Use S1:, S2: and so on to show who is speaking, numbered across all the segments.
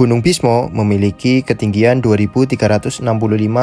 S1: Gunung Bismo memiliki ketinggian 2.365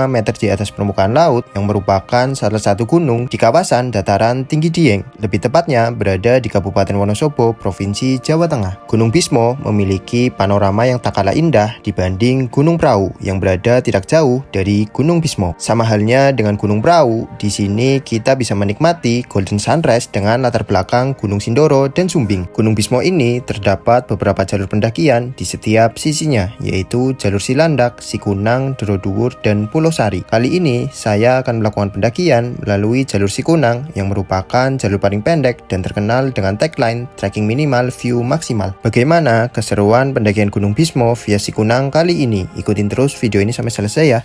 S1: meter di atas permukaan laut yang merupakan salah satu gunung di kawasan dataran tinggi Dieng, lebih tepatnya berada di Kabupaten Wonosobo, Provinsi Jawa Tengah. Gunung Bismo memiliki panorama yang tak kalah indah dibanding Gunung Prau yang berada tidak jauh dari Gunung Bismo. Sama halnya dengan Gunung Prau, di sini kita bisa menikmati Golden Sunrise dengan latar belakang Gunung Sindoro dan Sumbing. Gunung Bismo ini terdapat beberapa jalur pendakian di setiap sisinya, yaitu jalur Silandak, Sikunang, Doroduwur, dan Pulau Sari. Kali ini saya akan melakukan pendakian melalui jalur Sikunang yang merupakan jalur paling pendek dan terkenal dengan tagline trekking minimal, view maksimal. Bagaimana keseruan pendakian Gunung Bismo via Sikunang kali ini? Ikutin terus video ini sampai selesai ya.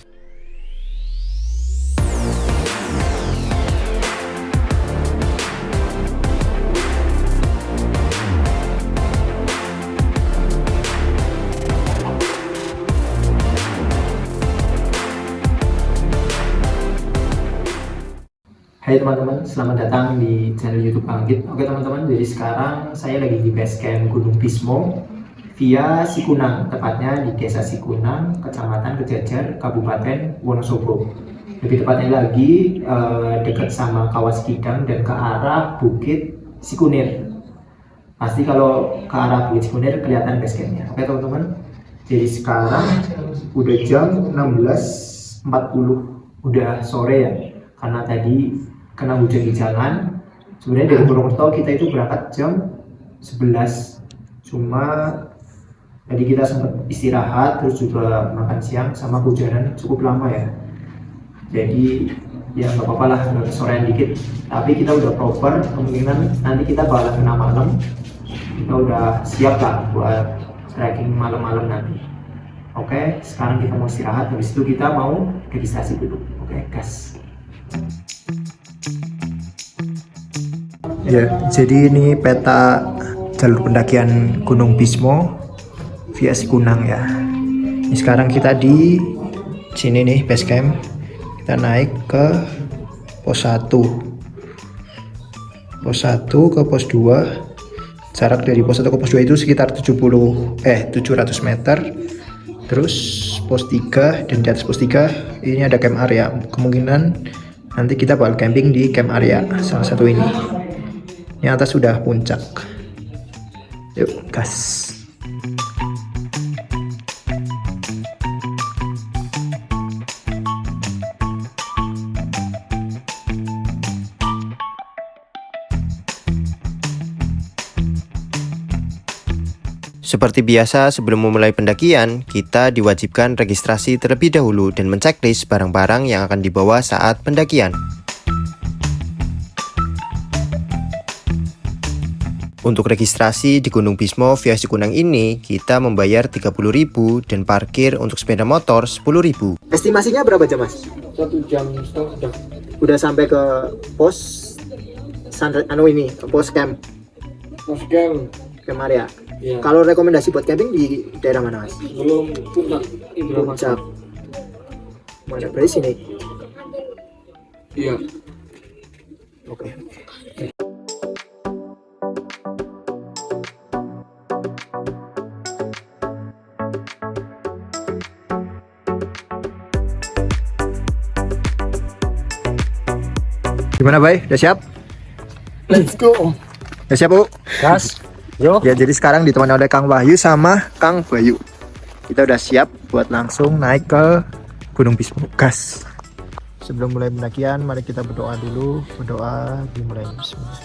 S2: Hai teman-teman, selamat datang di channel YouTube Anggit. Oke teman-teman, jadi sekarang saya lagi di base camp Gunung Bismo via Sikunang, tepatnya di Desa Sikunang, Kecamatan Kejajar, Kabupaten Wonosobo. Lebih tepatnya lagi dekat sama Kawah Sikidang dan ke arah Bukit Sikunir. Pasti kalau ke arah Bukit Sikunir kelihatan base campnya. Oke teman-teman, jadi sekarang udah jam 16.40, udah sore ya, karena tadi kena hujan di jalan. Sebenarnya dari Purwokerto kita itu berangkat jam 11, cuma tadi kita sempat istirahat terus juga makan siang sama kehujanan cukup lama ya, jadi ya nggak apa-apa lah, udah kesorean dikit, tapi kita udah proper, kemungkinan nanti kita bakal kena malam, kita udah siap lah buat trekking malam-malam nanti. Oke, sekarang kita mau istirahat, habis itu kita mau registrasi dulu. Oke, gas.
S1: Ya, jadi ini peta jalur pendakian Gunung Bismo via Sikunang ya. Ini sekarang kita di sini nih base camp. Kita naik ke pos 1. Pos 1 ke pos 2. Jarak dari pos 1 ke pos 2 itu sekitar 700 meter. Terus pos 3, dan di atas pos 3 ini ada camp area. Kemungkinan nanti kita bakal camping di camp area salah satu ini. Yang atas sudah puncak. Yuk, gas. Seperti biasa, sebelum memulai pendakian, kita diwajibkan registrasi terlebih dahulu dan menceklis barang-barang yang akan dibawa saat pendakian. Untuk registrasi di Gunung Bismo via Sikunang ini, kita membayar 30.000 dan parkir untuk sepeda motor 10.000. Estimasinya berapa jam, Mas?
S2: 1 jam setengah
S1: Udah sampai ke pos pos camp.
S2: Pos camp.
S1: Camp area.
S2: Ya.
S1: Kalau rekomendasi buat camping di daerah mana, Mas?
S2: Belum puncak.
S1: Puncak. Mana berarti sini?
S2: Iya.
S1: Oke. Gimana, Bay? Udah siap?
S2: Let's go.
S1: Udah siap, Bu?
S2: Gas. Yo.
S1: Ya, jadi sekarang ditemani oleh Kang Wahyu sama Kang Bayu. Kita udah siap buat langsung naik ke Gunung Bismo. Gas. Sebelum mulai pendakian, mari kita berdoa dulu. Berdoa dimulai. Bismillah.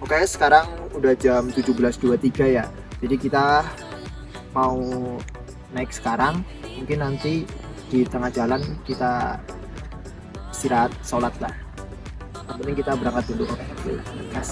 S1: Oke, sekarang udah jam 17.23 ya. Jadi kita mau naik sekarang. Mungkin nanti di tengah jalan kita istirahat, sholat lah. Yang penting kita berangkat dulu. Oke, gas.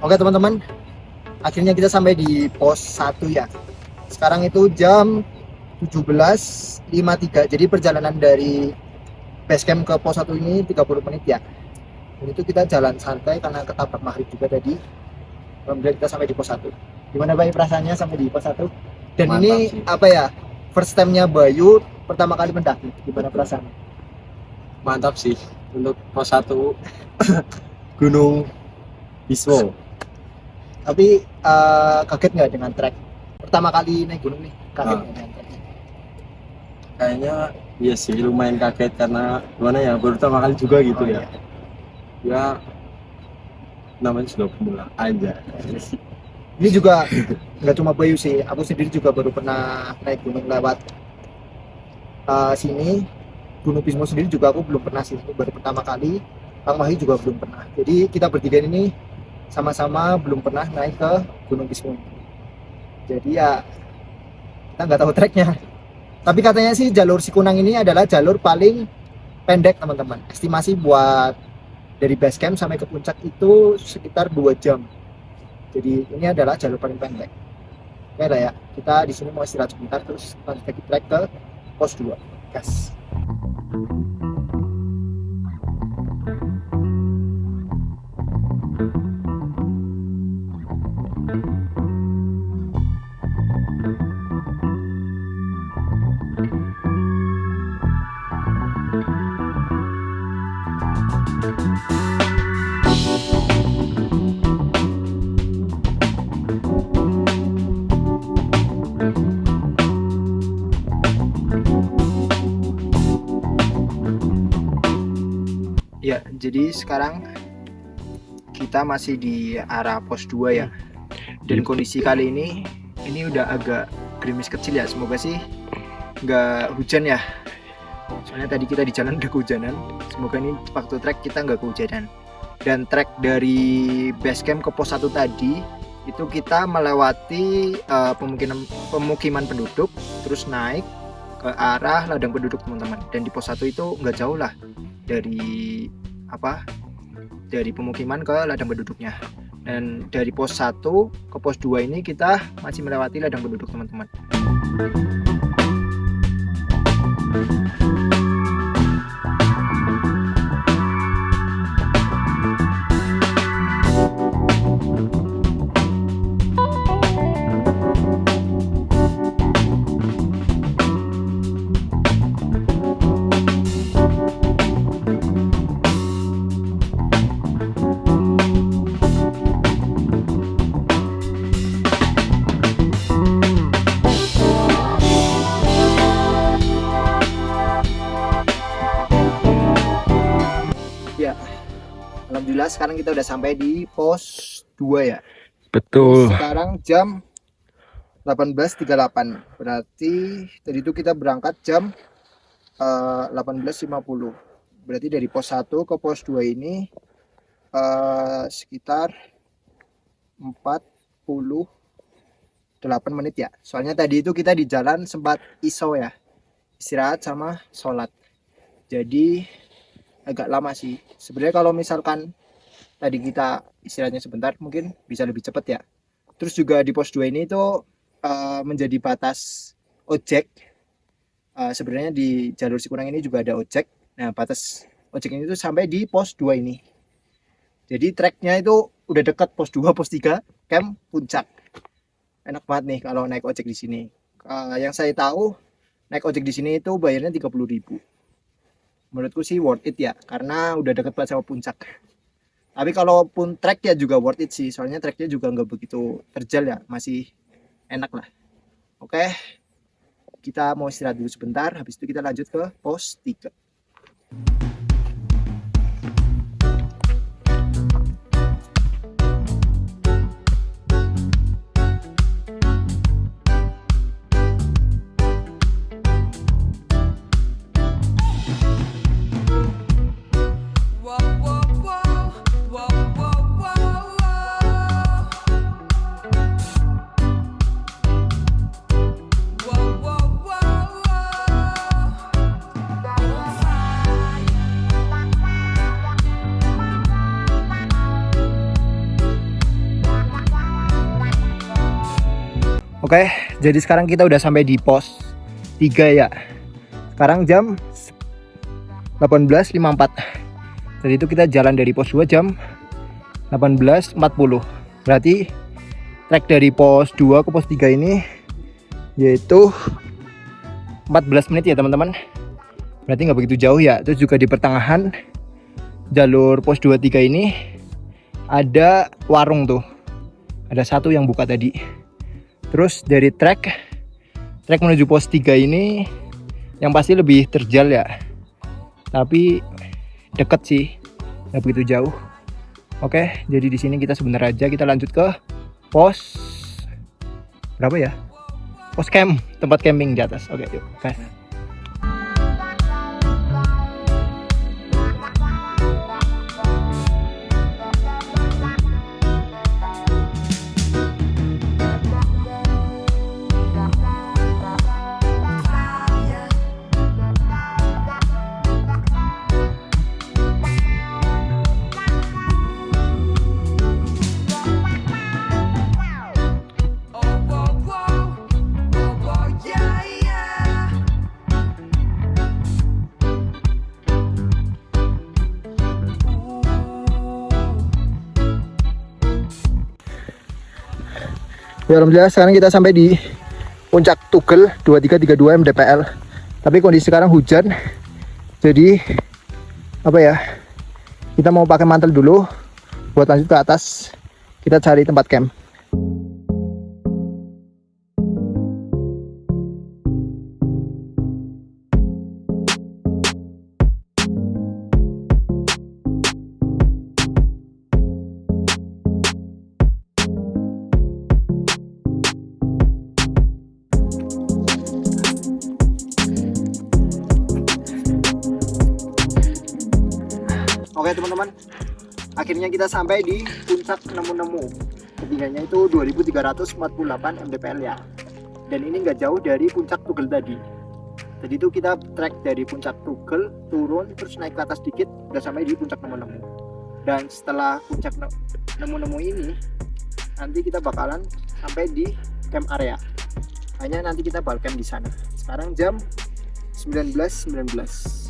S3: Oke teman-teman, akhirnya kita sampai di pos 1 ya. Sekarang itu jam 17.53. Jadi perjalanan dari base camp ke pos 1 ini 30 menit ya. Dan itu kita jalan santai karena ketabrak maghrib juga tadi. Alhamdulillah kita sampai di pos 1. Gimana Bayu perasaannya sampai di pos 1? Dan
S4: Mantap
S3: ini
S4: sih.
S3: apa ya? First time-nya Bayu pertama kali mendaki. Gimana perasaannya?
S4: Mantap sih untuk pos 1 Gunung Bismo.
S3: Tapi kaget nggak dengan trek? Pertama kali naik gunung nih, kaget nggak dengan trek?
S4: Kayaknya iya sih lumayan kaget karena gimana ya, baru pertama kali juga gitu
S3: Oh,
S4: ya. Ya namanya juga pemula aja.
S3: Ini juga nggak cuma Bayu sih, aku sendiri juga baru pernah naik gunung lewat sini. Gunung Bismo sendiri juga aku belum pernah sih, ini baru pertama kali. Kang Wahyu juga belum pernah. Jadi kita bertiga ini sama-sama belum pernah naik ke Gunung Bismo ini. Jadi ya kita nggak tahu treknya. Tapi katanya sih jalur Sikunang ini adalah jalur paling pendek teman-teman. Estimasi buat dari base camp sampai ke puncak itu sekitar 2 jam. Jadi ini adalah jalur paling pendek. Oke lah ya, kita di sini mau istirahat sebentar terus lanjut lagi trek ke pos 2. Gas. Ya, jadi sekarang kita masih di arah pos 2 ya. Dan kondisi kali ini udah agak gerimis kecil ya. Semoga sih nggak hujan ya. Soalnya tadi kita di jalan udah kehujanan. Semoga ini waktu trek kita nggak kehujanan. Dan trek dari base camp ke pos 1 tadi itu kita melewati pemukiman penduduk, terus naik ke arah ladang penduduk teman-teman. Dan di pos 1 itu nggak jauh lah dari pemukiman ke ladang penduduknya. Dan dari pos 1 ke pos 2 ini kita masih melewati ladang penduduk teman-teman. Alhamdulillah sekarang kita udah sampai di pos 2 ya.
S4: Betul.
S3: Sekarang jam 18.38. Berarti tadi itu kita berangkat jam 18.50. Berarti dari pos 1 ke pos 2 ini sekitar 48 menit ya. Soalnya tadi itu kita di jalan sempat iso ya. Istirahat sama sholat. Jadi agak lama sih. Sebenarnya kalau misalkan tadi kita istirahatnya sebentar mungkin bisa lebih cepat ya. Terus juga di pos 2 ini tuh menjadi batas ojek. Sebenarnya di jalur Sikunang ini juga ada ojek. Nah, batas ojek ini tuh sampai di pos 2 ini. Jadi treknya itu udah dekat pos 2, pos 3, camp puncak. Enak banget nih kalau naik ojek di sini. Yang saya tahu naik ojek di sini itu bayarnya 30.000. Menurutku sih worth it ya, karena udah deket banget sama puncak. Tapi kalaupun trek ya juga worth it sih, soalnya treknya juga nggak begitu terjal ya, masih enak lah. Oke, kita mau istirahat dulu sebentar, habis itu kita lanjut ke pos 3. Oke, jadi sekarang kita udah sampai di pos 3 ya. Sekarang jam 18.54. Jadi itu kita jalan dari pos 2 jam 18.40. Berarti trek dari pos 2 ke pos 3 ini yaitu 14 menit ya teman-teman. Berarti nggak begitu jauh ya. Terus juga di pertengahan jalur pos 23 ini ada warung tuh. Ada satu yang buka tadi. Terus dari trek menuju pos 3 ini yang pasti lebih terjal ya. Tapi deket sih, nggak begitu jauh. Oke, jadi di sini kita sebentar aja kita lanjut ke pos berapa ya? Pos camp, tempat camping di atas. Oke, yuk, guys. Ya alhamdulillah sekarang kita sampai di puncak Tugel 2332 MDPL. Tapi kondisi sekarang hujan. Jadi apa ya? Kita mau pakai mantel dulu buat lanjut ke atas. Kita cari tempat camp. Oke teman-teman, akhirnya kita sampai di puncak Nemu-Nemu. Ketinggiannya itu 2348 mdpl ya. Dan ini nggak jauh dari puncak Tugel tadi. Jadi itu kita trek dari puncak Tugel, turun, terus naik ke atas dikit, udah sampai di puncak Nemu-Nemu. Dan setelah puncak Nemu-Nemu ini, nanti kita bakalan sampai di camp area. Hanya nanti kita bakal camp di sana. Sekarang jam 19.19.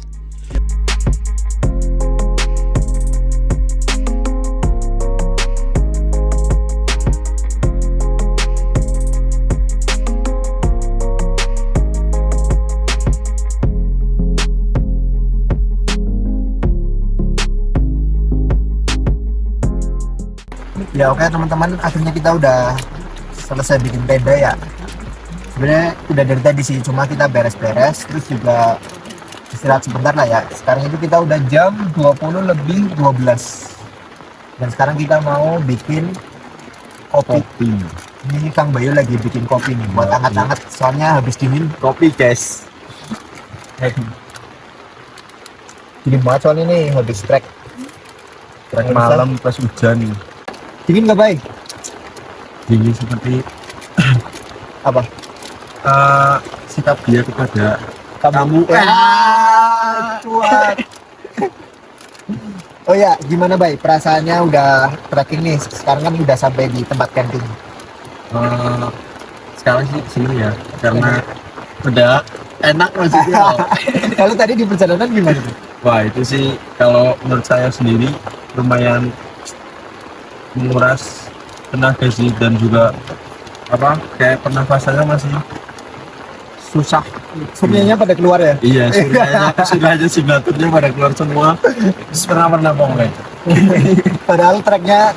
S3: Ya oke teman-teman, akhirnya kita udah selesai bikin tenda ya. Sebenarnya udah dari tadi sih, cuma kita beres-beres terus juga istirahat sebentar lah ya. Sekarang itu kita udah jam 20:12. Dan sekarang kita mau bikin kopi. Ini Kang Bayu lagi bikin kopi nih buat hangat-hangat, soalnya habis dingin.
S4: Kopi guys.
S3: Dingin banget soalnya nih habis trek
S4: Malam pas hujan.
S3: Dingin nggak baik?
S4: Dingin seperti
S3: Apa?
S4: sikap dia kepada
S3: Kamu. Cuat. Oh ya, gimana Bay? Perasaannya udah trekking nih. Sekarang kan udah sampai di tempat camping.
S4: sekarang sih seneng ya karena udah enak maksudnya.
S3: Kalau tadi di perjalanan gimana?
S4: Wah itu sih kalau menurut saya sendiri lumayan menguras tenaga sih, dan juga kayak pernafasannya masih susah.
S3: Suryanya pada keluar ya?
S4: Iya, sudahnya signaturnya pada keluar semua. Pernah boleh.
S3: Padahal treknya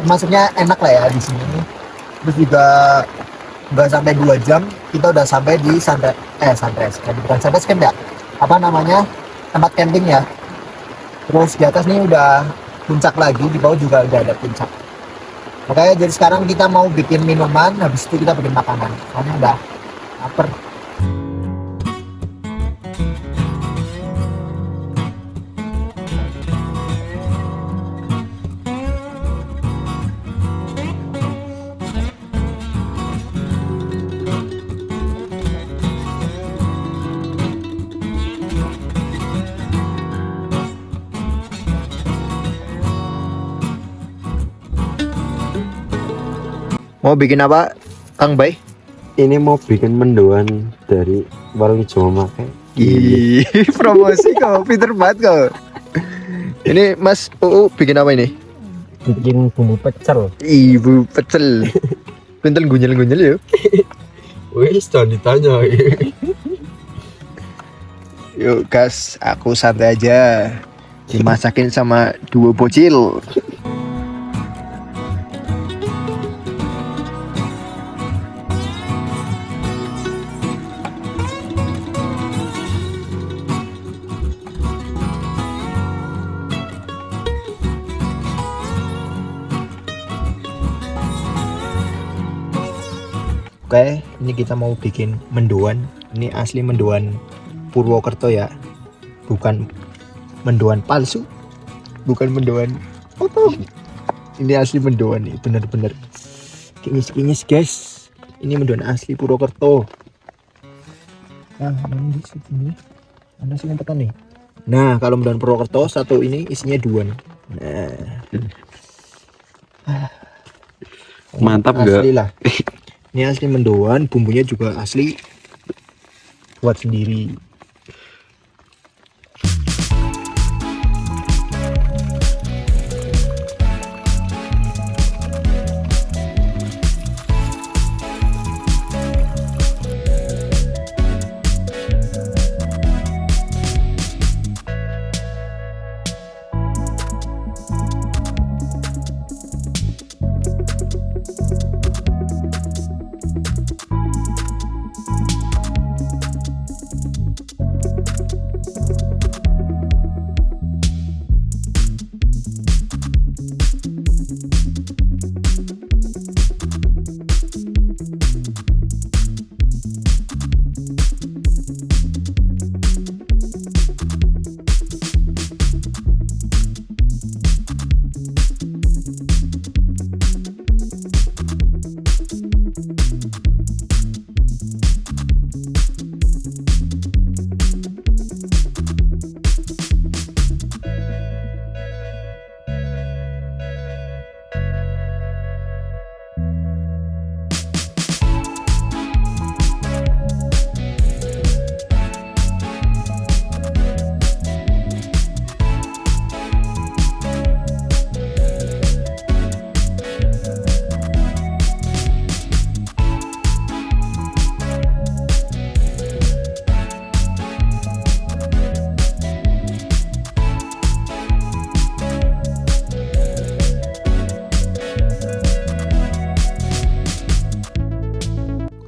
S3: masuknya enak lah ya di sini. Terus juga nggak sampai 2 jam kita udah sampai di sunrise. Bukan sunrise camp ya? Apa namanya? Tempat camping ya. Terus di atas nih udah puncak lagi, di bawah juga udah ada puncak. Oke, jadi sekarang kita mau bikin minuman, habis itu kita bikin makanan. Soalnya udah lapar. Mau bikin apa? Kang Bay.
S4: Ini mau bikin mendoan dari warung hijau memakai.
S3: Ih, promosi kau, pinter banget kau. Ini Mas UU bikin apa ini?
S4: Bikin bumbu pecel.
S3: Ibu pecel. Pinter gunyel-gunyel yuk.
S4: Wis jangan ditanya.
S3: Yuk gas, aku santai aja. Dimasakin sama dua bocil. Oke, ini kita mau bikin mendoan. Ini asli mendoan Purwokerto ya, bukan mendoan palsu, bukan mendoan foto. Ini asli mendoan nih, bener-bener kinyis-kinyis guys. Ini mendoan asli Purwokerto. Nah, ini di sini ada sih tempetan nih. Nah, kalau mendoan Purwokerto satu ini isinya dua nih. Nah,
S4: Mantap
S3: asli
S4: nggak?
S3: lah. Ini asli mendoan, bumbunya juga asli buat sendiri.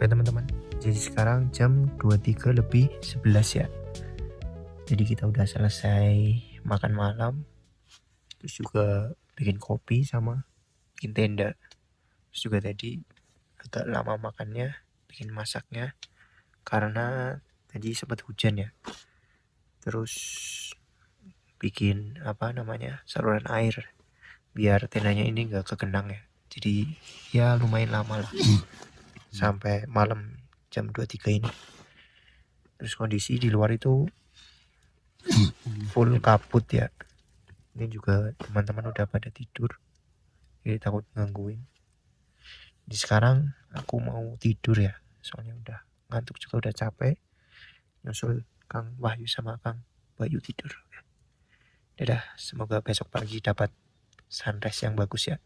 S3: Oke teman-teman, jadi sekarang jam 23:11 ya. Jadi kita udah selesai makan malam, terus juga bikin kopi sama bikin tenda. Terus juga tadi agak lama makannya, bikin masaknya karena tadi sempat hujan ya. Terus bikin saluran air biar tendanya ini nggak kegenang ya. Jadi ya lumayan lama lah, sampai malam jam 23 ini. Terus kondisi di luar itu full kabut ya. Ini juga teman-teman udah pada tidur, jadi takut gangguin. Jadi sekarang aku mau tidur ya, soalnya udah ngantuk juga, udah capek. Nyusul Kang Wahyu sama Kang Bayu tidur. Dadah, semoga besok pagi dapat sunrise yang bagus ya.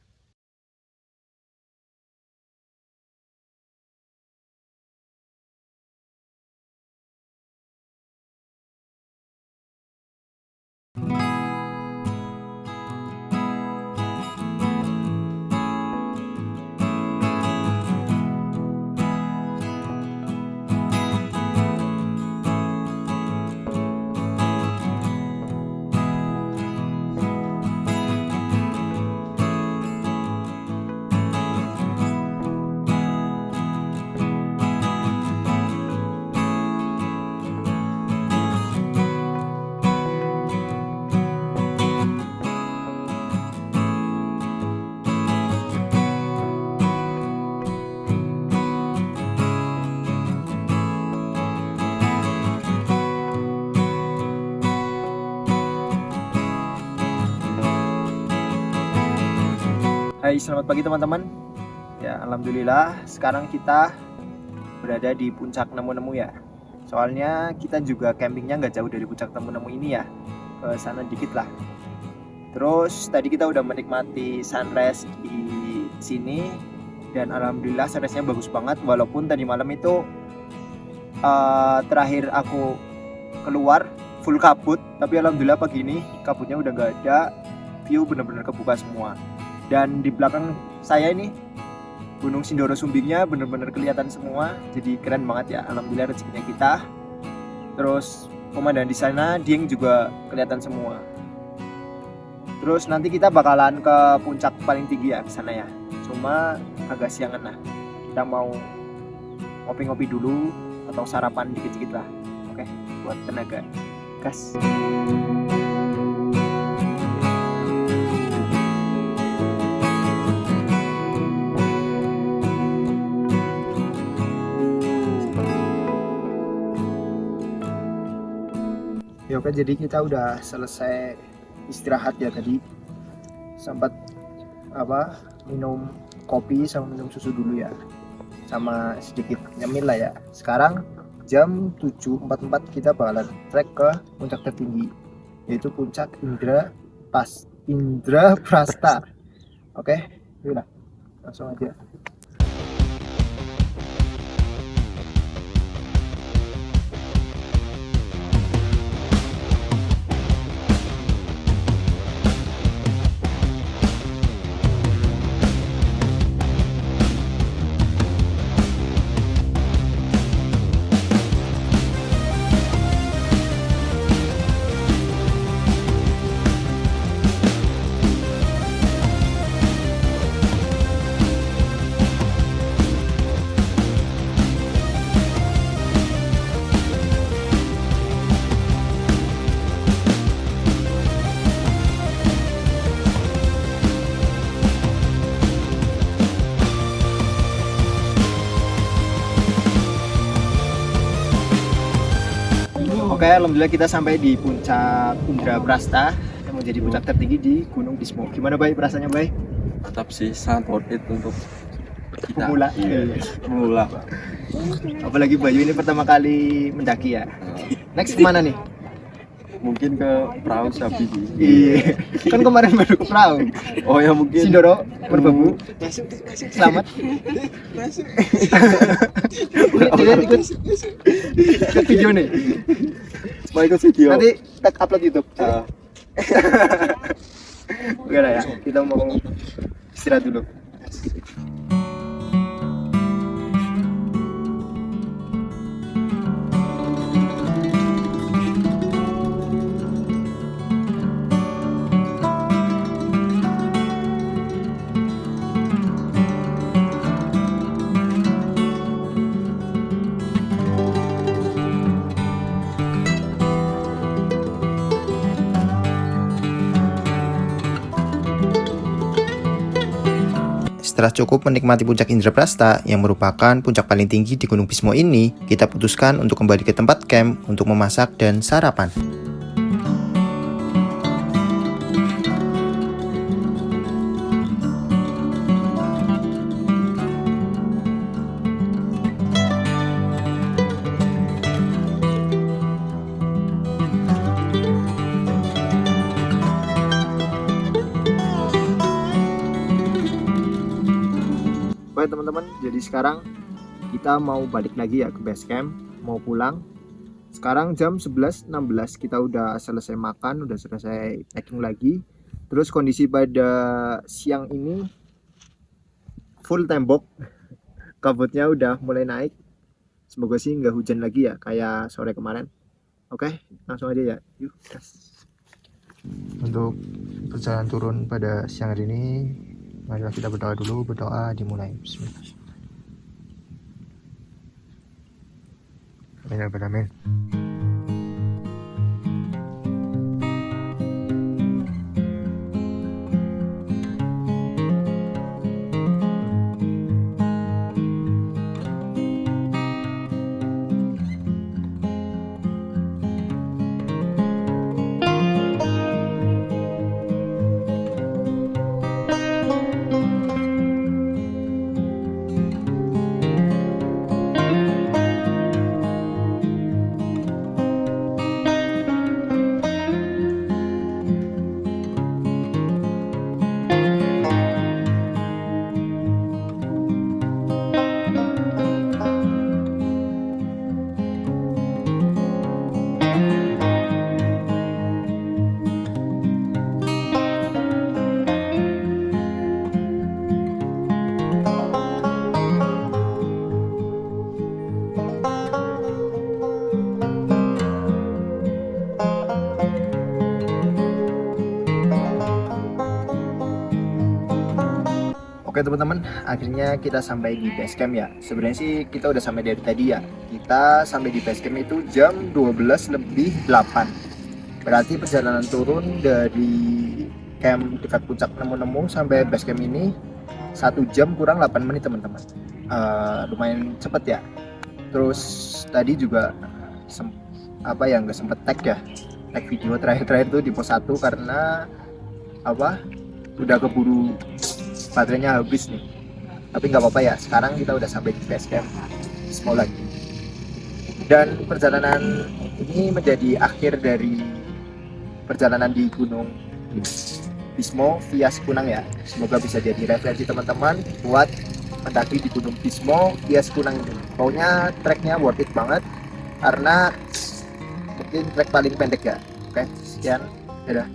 S3: Hai, selamat pagi teman-teman. Ya, alhamdulillah sekarang kita berada di puncak nemu-nemu ya. Soalnya kita juga campingnya nggak jauh dari puncak nemu-nemu ini ya, ke sana dikit lah. Terus tadi kita udah menikmati sunrise di sini dan alhamdulillah sunrise-nya bagus banget. Walaupun tadi malam itu terakhir aku keluar full kabut, tapi alhamdulillah pagi ini kabutnya udah nggak ada, view bener-bener kebuka semua. Dan di belakang saya ini Gunung Sindoro Sumbingnya bener-bener kelihatan semua, jadi keren banget ya. Alhamdulillah rezekinya kita. Terus pemandangan di sana Dieng juga kelihatan semua. Terus nanti kita bakalan ke puncak paling tinggi ya, ke sana ya. Cuma agak siangan lah. Kita mau ngopi-ngopi dulu atau sarapan dikit-dikit lah. Oke, buat tenaga. Gas. Ya oke, jadi kita udah selesai istirahat ya tadi. Sempat minum kopi sama minum susu dulu ya. Sama sedikit nyemil lah ya. Sekarang jam 7.44 kita bakalan trek ke puncak tertinggi, yaitu puncak Indraprasta. Oke, yaudah langsung aja. Oke, alhamdulillah kita sampai di puncak Indraprasta yang menjadi puncak tertinggi di Gunung Bismo. Gimana Bay perasaannya Bay?
S4: Tetap sih sangat worth it untuk kita.
S3: Pemula.
S4: Iya, pemula.
S3: Apalagi Bayu ini pertama kali mendaki ya. Next kemana nih?
S4: Mungkin ke perahu sapi sih.
S3: Iya. Kan kemarin baru ke perahu.
S4: Oh ya mungkin.
S3: Sindoro, Merbabu. Selamat. Ikut video nih.
S4: Mau ikut video.
S3: Nanti tag upload YouTube.
S4: Ah.
S3: Oke lah ya, kita mau istirahat dulu.
S1: Setelah cukup menikmati puncak Indraprasta yang merupakan puncak paling tinggi di Gunung Bismo ini, kita putuskan untuk kembali ke tempat camp untuk memasak dan sarapan.
S3: Baik teman-teman, jadi sekarang kita mau balik lagi ya ke base camp, mau pulang. Sekarang jam 11.16, kita udah selesai makan, udah selesai packing lagi. Terus kondisi pada siang ini full tembok, kabutnya udah mulai naik. Semoga sih nggak hujan lagi ya kayak sore kemarin. Oke, langsung aja ya, yuk gas.
S1: Untuk perjalanan turun pada siang hari ini, marilah kita berdoa dulu, berdoa dimulai. Bismillah. Amin ya rabbal alamin.
S3: Oke teman-teman, akhirnya kita sampai di base camp ya. Sebenarnya sih kita udah sampai dari tadi ya. Kita sampai di base camp itu jam 12:08. Berarti perjalanan turun dari camp dekat puncak Nemu-Nemu sampai base camp ini 1 jam kurang 8 menit teman-teman. Lumayan cepet ya. Terus tadi juga nggak sempet tag ya. Tag video terakhir tuh di pos 1 karena udah keburu baterainya habis nih. Tapi nggak apa-apa ya, sekarang kita udah sampai di base camp Bismo lagi. Dan perjalanan ini menjadi akhir dari perjalanan di Gunung Bismo via Sikunang ya. Semoga bisa jadi referensi teman-teman buat mendaki di Gunung Bismo via Sikunang ini. Pokoknya treknya worth it banget karena mungkin trek paling pendek ya. Oke, sekian, dadah.